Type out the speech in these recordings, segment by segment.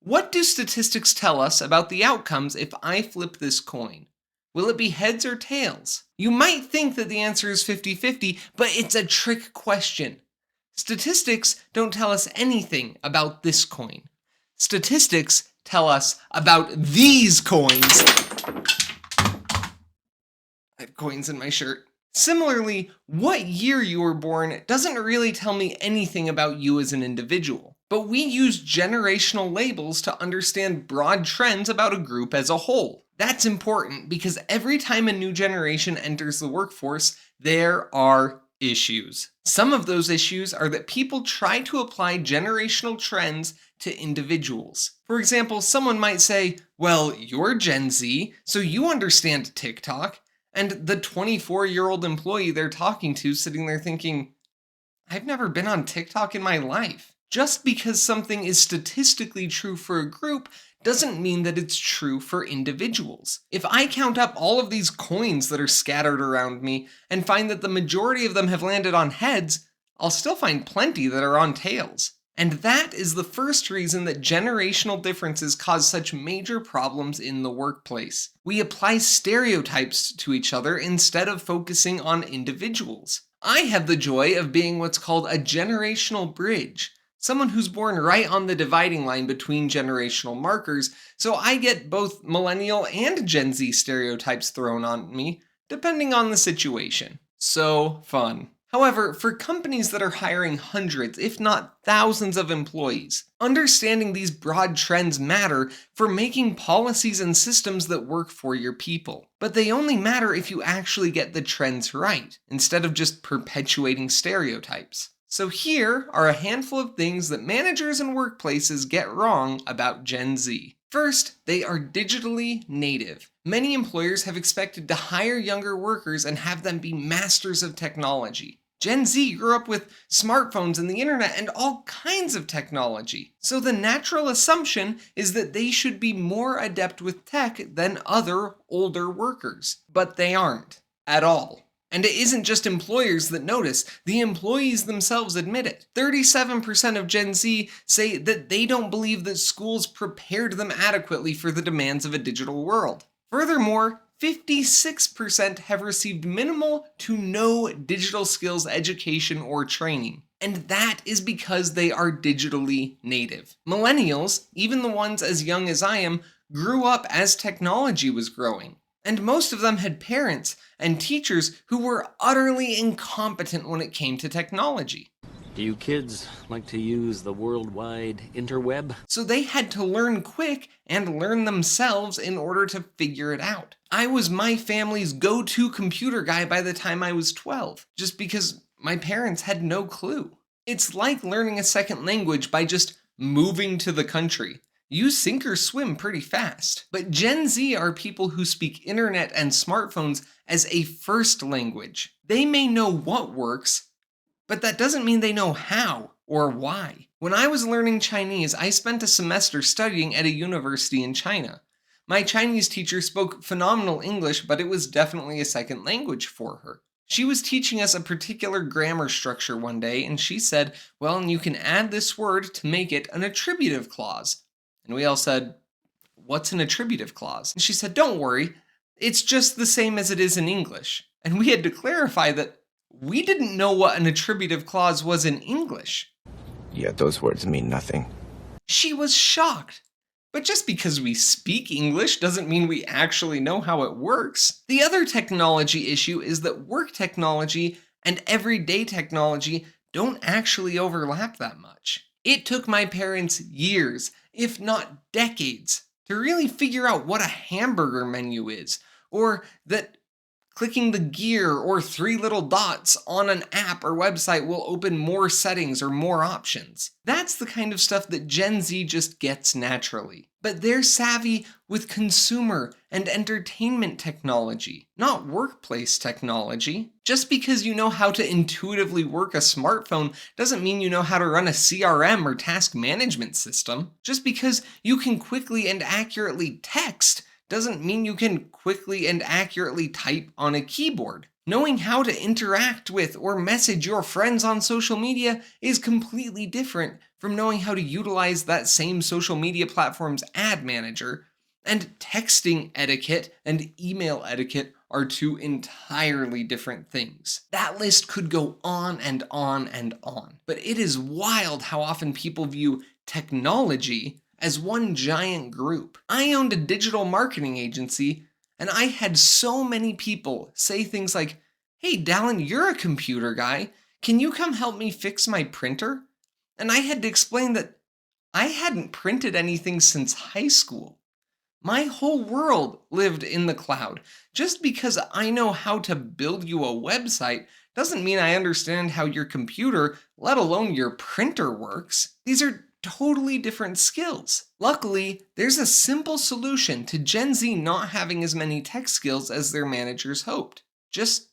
What do statistics tell us about the outcomes if I flip this coin? Will it be heads or tails? You might think that the answer is 50-50, but it's a trick question. Statistics don't tell us anything about this coin. Statistics tell us about these coins. I have coins in my shirt. Similarly, what year you were born doesn't really tell me anything about you as an individual, but we use generational labels to understand broad trends about a group as a whole. That's important because every time a new generation enters the workforce, there are issues. Some of those issues are that people try to apply generational trends to individuals. For example, someone might say, well, you're Gen Z, so you understand TikTok. And the 24-year-old employee they're talking to sitting there thinking, I've never been on TikTok in my life. Just because something is statistically true for a group doesn't mean that it's true for individuals. If I count up all of these coins that are scattered around me and find that the majority of them have landed on heads, I'll still find plenty that are on tails. And that is the first reason that generational differences cause such major problems in the workplace. We apply stereotypes to each other instead of focusing on individuals. I have the joy of being what's called a generational bridge, someone who's born right on the dividing line between generational markers, so I get both millennial and Gen Z stereotypes thrown on me, depending on the situation. So fun. However, for companies that are hiring hundreds, if not thousands of employees, understanding these broad trends matter for making policies and systems that work for your people. But they only matter if you actually get the trends right, instead of just perpetuating stereotypes. So here are a handful of things that managers and workplaces get wrong about Gen Z. First, they are digitally native. Many employers have expected to hire younger workers and have them be masters of technology. Gen Z grew up with smartphones and the internet and all kinds of technology. So the natural assumption is that they should be more adept with tech than other older workers. But they aren't at all. And it isn't just employers that notice, the employees themselves admit it. 37% of Gen Z say that they don't believe that schools prepared them adequately for the demands of a digital world. Furthermore, 56% have received minimal to no digital skills education or training. And that is because they are digitally native. Millennials, even the ones as young as I am, grew up as technology was growing. And most of them had parents and teachers who were utterly incompetent when it came to technology. Do you kids like to use the worldwide interweb? So they had to learn quick and learn themselves in order to figure it out. I was my family's go-to computer guy by the time I was 12, just because my parents had no clue. It's like learning a second language by just moving to the country. You sink or swim pretty fast. But Gen Z are people who speak internet and smartphones as a first language. They may know what works, but that doesn't mean they know how or why. When I was learning Chinese, I spent a semester studying at a university in China. My Chinese teacher spoke phenomenal English, but it was definitely a second language for her. She was teaching us a particular grammar structure one day, and she said, well, and you can add this word to make it an attributive clause. And we all said, what's an attributive clause? And she said, don't worry, it's just the same as it is in English. And we had to clarify that we didn't know what an attributive clause was in English. Yeah, those words mean nothing. She was shocked. But just because we speak English doesn't mean we actually know how it works. The other technology issue is that work technology and everyday technology don't actually overlap that much. It took my parents years, if not decades, to really figure out what a hamburger menu is, or that clicking the gear or 3 little dots on an app or website will open more settings or more options. That's the kind of stuff that Gen Z just gets naturally. But they're savvy with consumer and entertainment technology, not workplace technology. Just because you know how to intuitively work a smartphone doesn't mean you know how to run a CRM or task management system. Just because you can quickly and accurately text doesn't mean you can quickly and accurately type on a keyboard. Knowing how to interact with or message your friends on social media is completely different from knowing how to utilize that same social media platform's ad manager. And texting etiquette and email etiquette are two entirely different things. That list could go on and on and on. But it is wild how often people view technology as one giant group. I owned a digital marketing agency, and I had so many people say things like, "Hey, Dallin, you're a computer guy. Can you come help me fix my printer?" And I had to explain that I hadn't printed anything since high school. My whole world lived in the cloud. Just because I know how to build you a website doesn't mean I understand how your computer, let alone your printer, works. These are totally different skills. Luckily, there's a simple solution to Gen Z not having as many tech skills as their managers hoped. Just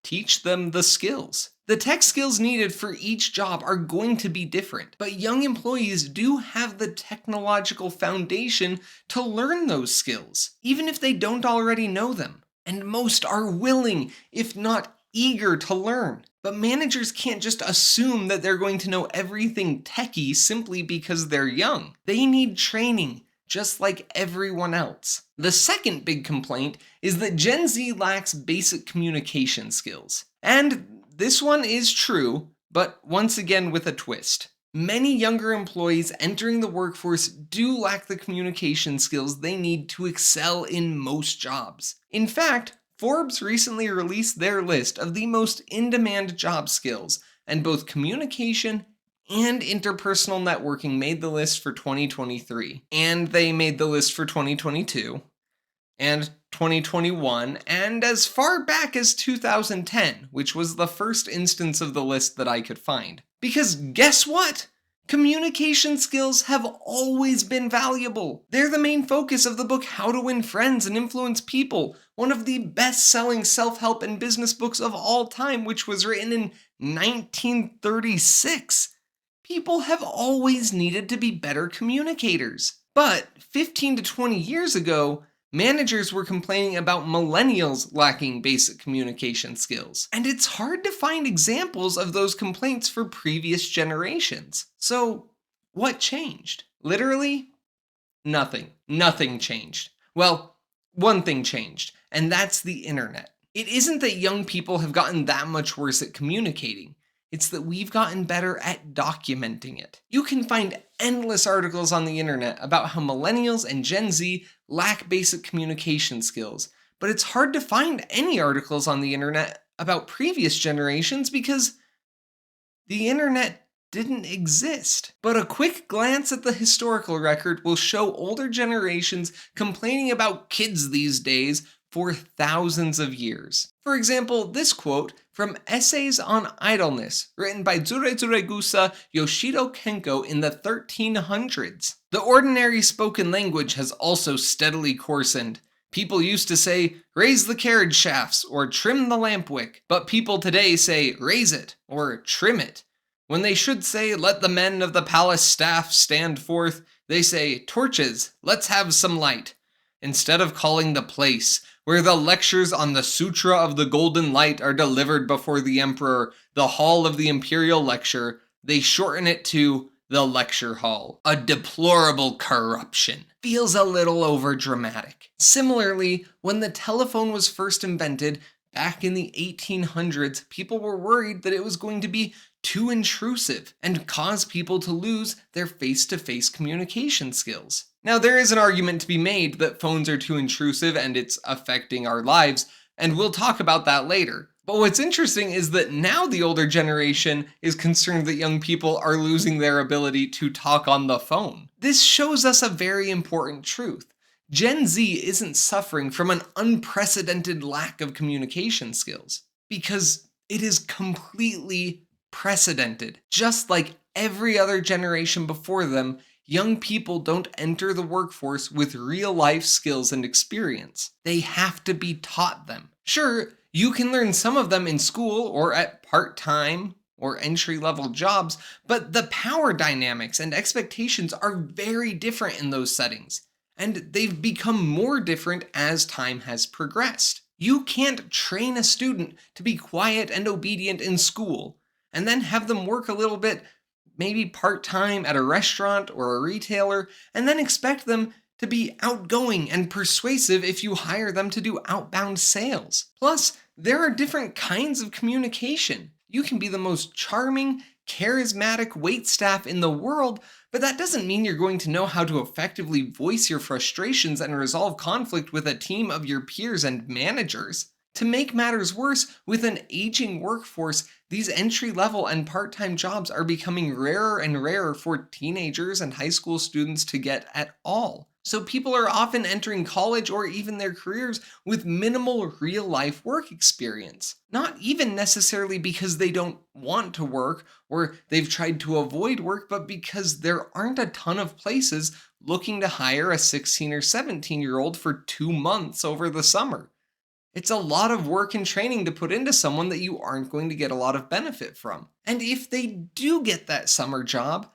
teach them the skills. The tech skills needed for each job are going to be different, but young employees do have the technological foundation to learn those skills, even if they don't already know them. And most are willing, if not eager, to learn. But managers can't just assume that they're going to know everything techie simply because they're young. They need training, just like everyone else. The second big complaint is that Gen Z lacks basic communication skills. And this one is true, but once again with a twist. Many younger employees entering the workforce do lack the communication skills they need to excel in most jobs. In fact, Forbes recently released their list of the most in-demand job skills, and both communication and interpersonal networking made the list for 2023. And they made the list for 2022, and 2021, and as far back as 2010, which was the first instance of the list that I could find. Because guess what? Communication skills have always been valuable. They're the main focus of the book How to Win Friends and Influence People, one of the best-selling self-help and business books of all time, which was written in 1936. People have always needed to be better communicators. But 15 to 20 years ago, managers were complaining about millennials lacking basic communication skills. And it's hard to find examples of those complaints for previous generations. So, what changed? Literally, nothing. Nothing changed. Well, one thing changed, and that's the internet. It isn't that young people have gotten that much worse at communicating. It's that we've gotten better at documenting it. You can find endless articles on the internet about how millennials and Gen Z lack basic communication skills, but it's hard to find any articles on the internet about previous generations because the internet didn't exist. But a quick glance at the historical record will show older generations complaining about kids these days for thousands of years. For example, this quote from Essays on Idleness, written by Tsuregusa Yoshido Kenko in the 1300s. The ordinary spoken language has also steadily coarsened. People used to say, raise the carriage shafts or trim the lamp wick, but people today say, raise it or trim it. When they should say, let the men of the palace staff stand forth, they say, torches, let's have some light. Instead of calling the place where the lectures on the Sutra of the Golden Light are delivered before the Emperor, the Hall of the Imperial Lecture, they shorten it to the Lecture Hall. A deplorable corruption. Feels a little overdramatic. Similarly, when the telephone was first invented, back in the 1800s, people were worried that it was going to be too intrusive and cause people to lose their face-to-face communication skills. Now, there is an argument to be made that phones are too intrusive and it's affecting our lives, and we'll talk about that later. But what's interesting is that now the older generation is concerned that young people are losing their ability to talk on the phone. This shows us a very important truth. Gen Z isn't suffering from an unprecedented lack of communication skills, because it is completely precedented. Just like every other generation before them, young people don't enter the workforce with real-life skills and experience. They have to be taught them. Sure, you can learn some of them in school or at part-time or entry-level jobs, but the power dynamics and expectations are very different in those settings, and they've become more different as time has progressed. You can't train a student to be quiet and obedient in school, and then have them work a little bit maybe part-time at a restaurant or a retailer, and then expect them to be outgoing and persuasive if you hire them to do outbound sales. Plus, there are different kinds of communication. You can be the most charming, charismatic waitstaff in the world, but that doesn't mean you're going to know how to effectively voice your frustrations and resolve conflict with a team of your peers and managers. To make matters worse, with an aging workforce, these entry level and part time jobs are becoming rarer and rarer for teenagers and high school students to get at all. So people are often entering college or even their careers with minimal real life work experience. Not even necessarily because they don't want to work or they've tried to avoid work, but because there aren't a ton of places looking to hire a 16 or 17-year-old for 2 months over the summer. It's a lot of work and training to put into someone that you aren't going to get a lot of benefit from. And if they do get that summer job,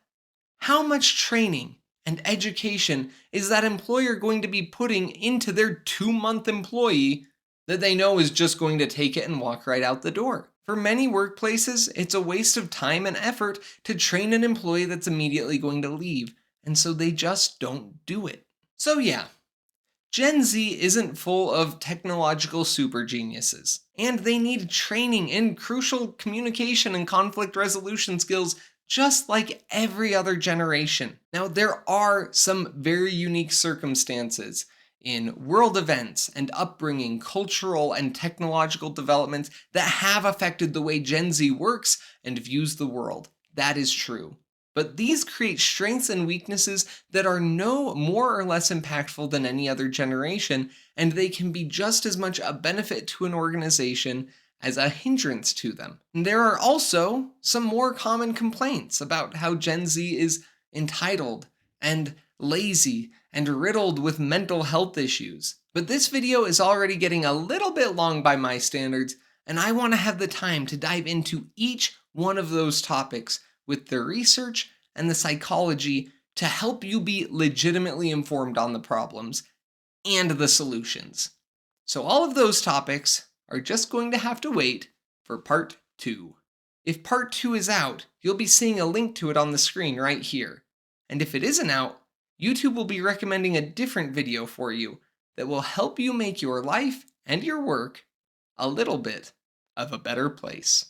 how much training and education is that employer going to be putting into their 2-month employee that they know is just going to take it and walk right out the door? For many workplaces, it's a waste of time and effort to train an employee that's immediately going to leave, and so they just don't do it. So yeah, Gen Z isn't full of technological super geniuses, and they need training in crucial communication and conflict resolution skills just like every other generation. Now, there are some very unique circumstances in world events and upbringing, cultural and technological developments that have affected the way Gen Z works and views the world. That is true. But these create strengths and weaknesses that are no more or less impactful than any other generation, and they can be just as much a benefit to an organization as a hindrance to them. And there are also some more common complaints about how Gen Z is entitled and lazy and riddled with mental health issues. But this video is already getting a little bit long by my standards, and I want to have the time to dive into each one of those topics with the research and the psychology to help you be legitimately informed on the problems and the solutions. So all of those topics are just going to have to wait for part 2. If part 2 is out, you'll be seeing a link to it on the screen right here. And if it isn't out, YouTube will be recommending a different video for you that will help you make your life and your work a little bit of a better place.